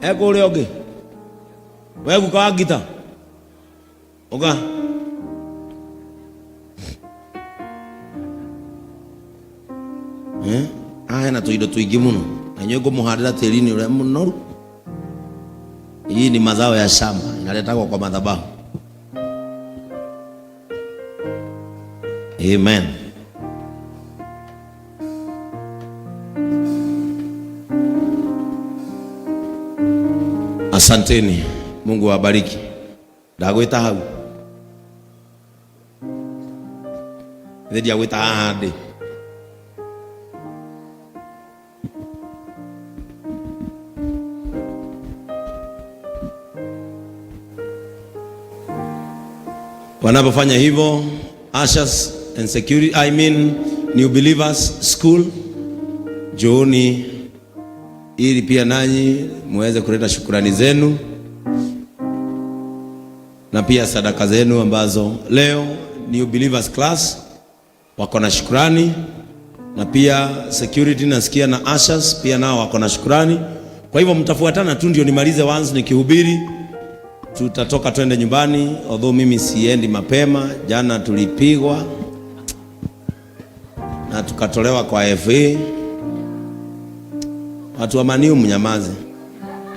Eko ule oge. Wewe kukawa gita. Oga. Na tuido tuingi muno. Na nyogo muhandira tirini ule munoru. Hii ni mazao ya shamba, inaletwa kwa madhabahu. Amen. Asanteni. Mungu awabariki. Ndagwita hau. Ndio agwita hadi. Wanapofanya hivyo, ushers and security, New Believers School, jooni ili pia nanyi muweze kuleta shukrani zenu na pia sadaka zenu ambazo leo New Believers Class wako na shukrani, na pia security nasikia na ushers pia nao wako na shukrani. Kwa hivyo mtafuatana tu ndio nimalize once nikihubiri. Tutatoka twende nyumbani, although mimi siendi mapema. Jana tulipigwa na tukatolewa kwa FA. Watu wa Maniu mnyamaze.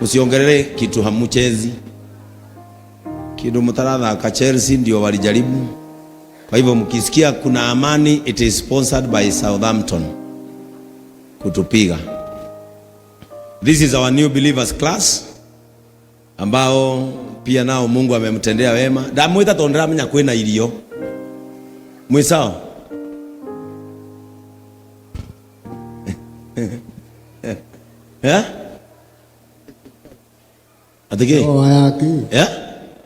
Usiongelee kitu hamuchezi. Kidu mutaradha ka Chelsea ndio walijaribu. Kwa hivyo mkisikia kuna amani, it is sponsored by Southampton kutupiga. This is our New Believers Class ambao pia nao Mungu amemtendea wema. Ndamwita tondera menya kwena irio. Mwisao. Atake? Oh, ayaki.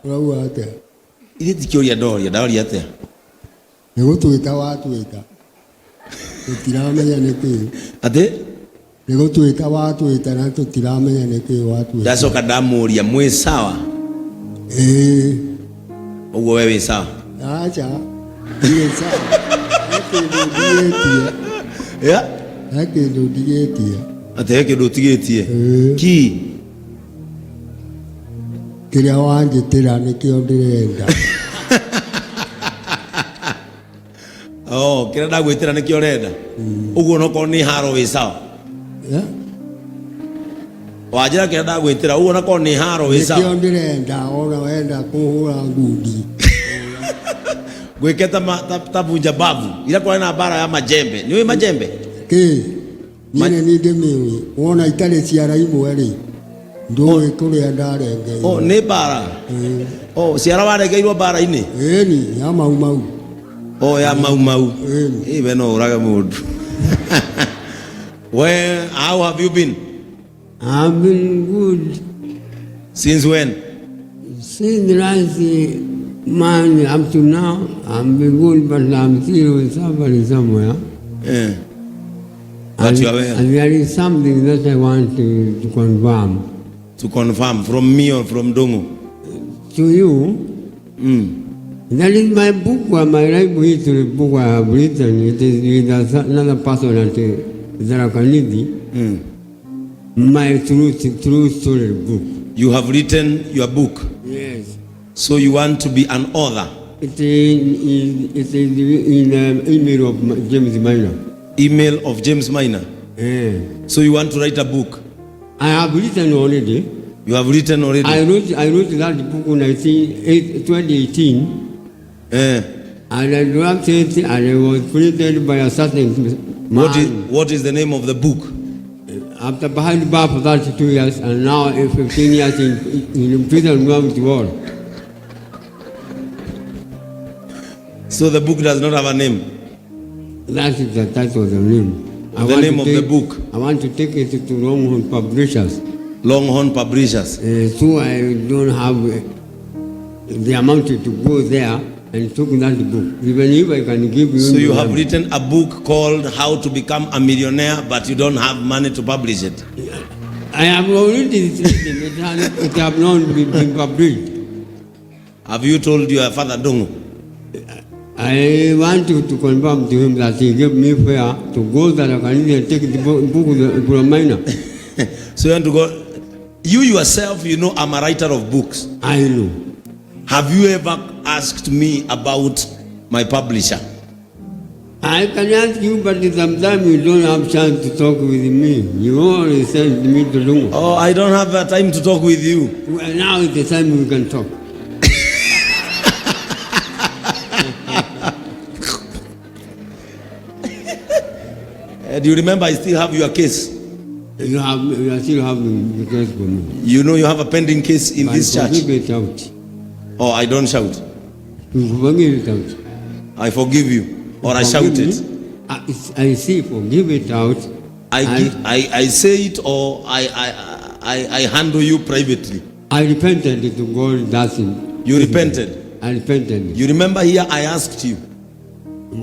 Uraua atia. Ile tikioria ndori atia. Nigutwita watwita. Tutiramenya niki. Ate? Nigutwita watwita na tutiramenya niki watwita. Ndacoka ndamuria mwi sawa. Ugo wewe sawa. Acha. Ndiye sawa. Ake ndo digetia. Ate ake ndo tigetie. Ki kiria wanjitira nikio ndirenda. Kiria ndagwitira nikio renda. Ugo noko ni haro we sawa. Wajira kiria ndagwitira ugo noko ni haro we sawa. Nikio ndirenda ona wenda kuhura ngundi. Gweketa tabunja bavu. Ila kwa na bara ya majembe. Niwe majembe. Nine ni ndemiwe. Wona itale ciara imwe ri. Ndoe kuria ndarenge. Ni bara. Ciara warengeirwo bara ini. Ni ya mau. Ya mau. We no uraga mundu. Where, how have you been? I've been good. Since when? Since last month up to now, I've been good, but I'm still suffering somewhere. But you are aware? And there is something that I want to confirm. To confirm from me or from Dongo? To you. That is my book, my life history book I have written. It is with another person at Zarakanidi. My true story book. You have written your book? Yes. So you want to be an author? It is in the email of James Minor. Email of James Minor? So you want to write a book? I have written already. You have written already? I wrote that book in 2018. And I drafted it, and it was printed by a certain man. What is the name of the book? After behind the bar for 32 years, and now 15 years in prison around the world. So the book does not have a name? That is the title of the name. The name of the book? I want to take it to Longhorn Publishers. Longhorn Publishers? So I don't have the amount to go there and took that book. Even if I can give you... So you have written a book called How to Become a Millionaire, but you don't have money to publish it? I have already written it. It has not been published. Have you told your father Dongo? I want to confirm to him that he gave me fare to go there and take the book from Minor. So you want to go You yourself, you know, I'm a writer of books. I know. Have you ever asked me about my publisher? I can ask you, but sometimes you don't have chance to talk with me. You always send me to Lungu. Oh, I don't have that time to talk with you. Well, now is the time we can talk. Do you remember I still have your case? You still have the case for me. You know you have a pending case in this church. Forgive it out. Oh, I don't shout. You forgive it out. I forgive you. Or I shout it. I say forgive it out. I say it, or I handle you privately. I repented to God. That's it. You repented? I repented. You remember here I asked you.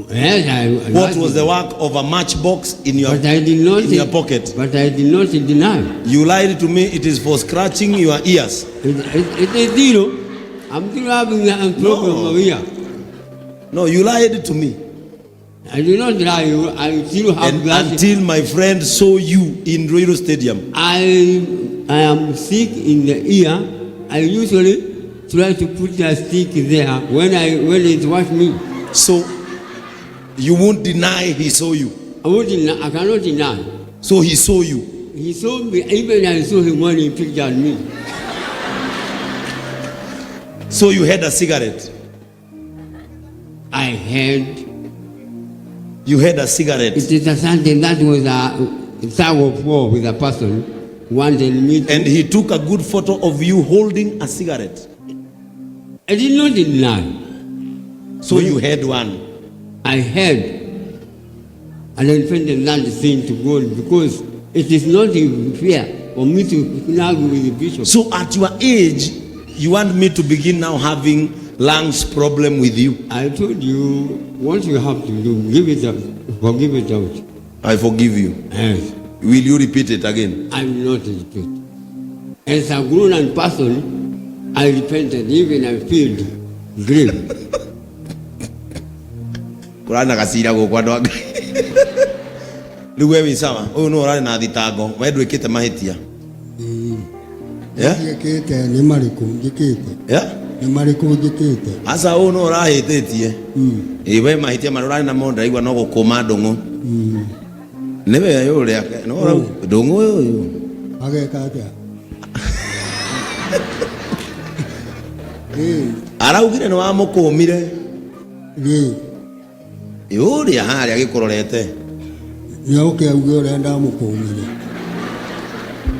Yes, what was the work of a matchbox in your pocket? But I did not deny. You lied to me. It is for scratching your ears. It is zero. I'm still having a problem over here. No, you lied to me. I did not lie. I still have until my friend saw you in Ruiru Stadium. I am sick in the ear. I usually try to put a stick there when it was me. So you won't deny he saw you? I cannot deny. So he saw you? He saw me. Even I saw him when he pictured me. So you had a cigarette? I had. You had a cigarette? It is something that was a tug of war with a person wanted me to. And he took a good photo of you holding a cigarette? I did not deny. So you had one? I had. And I defended that thing to God because it is not fair for me to argue with the bishop. So at your age, you want me to begin now having lungs problem with you? I told you what you have to do. Give it up. Forgive it out. I forgive you. Yes. Will you repeat it again? I will not repeat. As a grown person, I repented. Even I feel grief. Kurana kasira go kwa ndoga. Riwe wi sawa. Uyu no urari na thitango. We ndwikite mahitia. Njikite ni mariku njikite. Ni mariku njikite. Asa uyu no urahititie. We mahitia marurari na monda igwa no gukuma ndungu. Niwe yuria no ndungu uyu. Ageka atia. Araugire no wamukumire. Yuria haria gikurorete. Yoke auge urenda mukumire.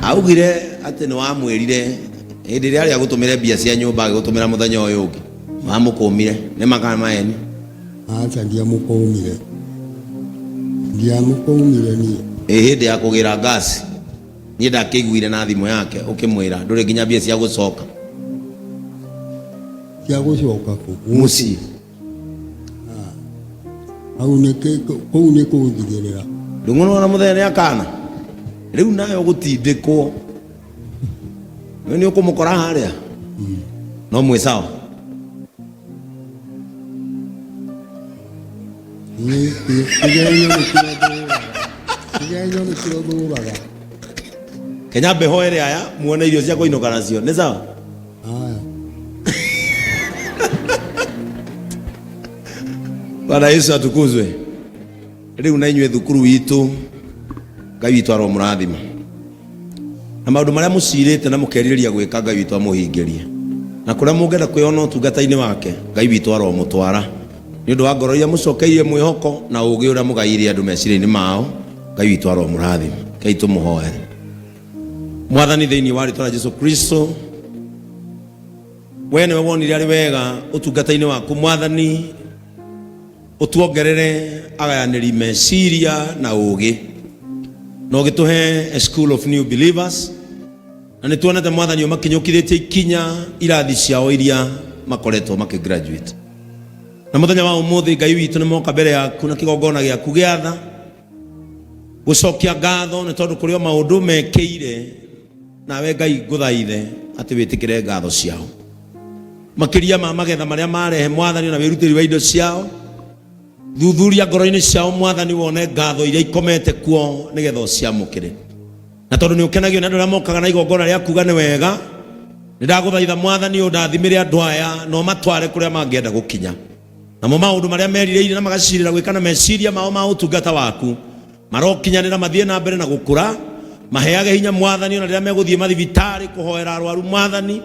Augire ati no wamwirire hindi ria ria gutumire bia cia nyumba gutumira muthenya uyu ungi. Wamukumire ni makana maeni. Acha ndia mukumire. Ndia mukumire ni. Hindi ya kugira gas. Ni ndakiguire na thimu yake ukimwira nduri nginya bia cia gucoka. Cia gucoka ku. Muci. Au neke kou ne kuthigirira. Ndungu no na muthenya ni akana. Riu nayo gutindikwo. Ni ukumukora haria. No mwe sawa. Kenya beho ere aya muone irio cia kuinuka nacio ni sawa. Bwana Yesu atukuzwe. Riu na inywe thukuru witu Ngai witu aro murathima. Na maundu maria mucirite na mukeriria gwika Ngai witu amuhingirie. Na kuria mungenda kwiyona utungata-ini wake Ngai witu aro mutwara. Ni undu wa ngoro iria mucokeirie mwihoko na ugi uria mugaire andu meciria-ini mao Ngai witu aro murathima. Ngai tumuhoere. Mwathani thiini wa ritwa Jesu Kristo. We niwe wonire ari wega utungata-ini waku Mwathani. Utuongerere agayaniri meciria na ugi no gituhe a school of new believers na nituonete Mwathani makinyukithitie ikinya irathi ciao iria makoretwo makigraduate na muthenya wa umuthi Ngai witu ni moka mbere yaku na kigongona giaku giatha gucokia ngatho ni tondu kurio maundu mekeire nawe Ngai nguthaithe ati witikire ngatho ciao makiria ma magetha maria marehe Mwathani na wirutiri wa indo ciao thuthuria ngoro-ini ciao Mwathani wone ngatho iria ikomete kuo nigetha ciamukire na tondu ni ukenagio na andu aria mokaga na igongona ria kuga ni wega, ndaguthaitha Mwathani undathimire andu aya no matware kuria mangienda gukinya, namo maundu maria meririire na magacirira gwikana meciria mao ma utungata waku marokinyanira mathie na mbere na gukura. Maheage hinya Mwathani ona riria meguthie mathibitari kuhoera arwaru Mwathani,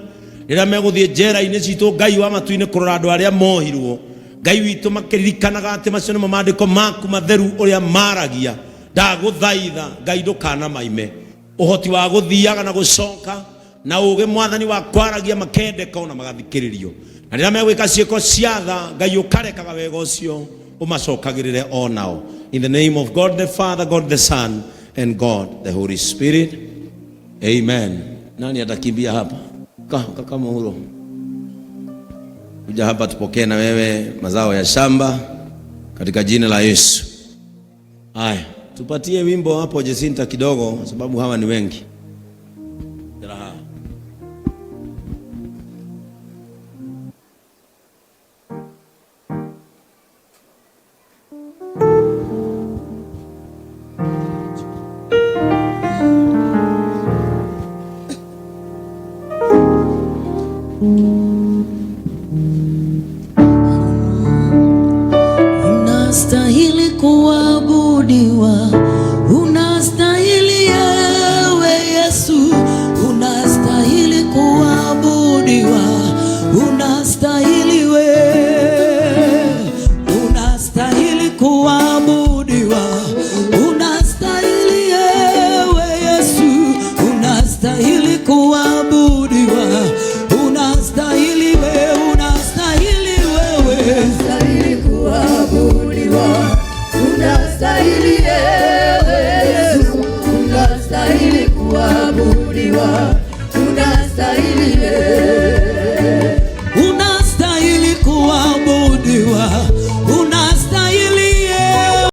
riria meguthie njera-ini citu Ngai wa matu-ini kurora andu aria mohirwo, Ngai witu makiririkanaga ati macio nimo maandiko maku matheru uria maragia. Ndaguthaitha Ngai ndukana maime uhoti wa guthiaga na gucoka na uge Mwathani wa kwaragia makendeka ona magathikiririo, na riria megwika ciiko cia tha Ngai ukarekaga wega ucio umacokagirire onao. In the name of God the Father, God the Son and God the Holy Spirit. Amen. Nani atakimbia hapa? Kaka Muhuro, kuja hapa tupokee na wewe mazao ya shamba katika jina la Yesu. Haya, tupatie wimbo hapo Jesinta kidogo, sababu hawa ni wengi. Unastahili kuabudiwa, unastahili ewe Yesu, unastahili kuabudiwa, unastahili we, unastahili kuabudiwa, unastahili ewe Yesu, unastahili kuabudiwa.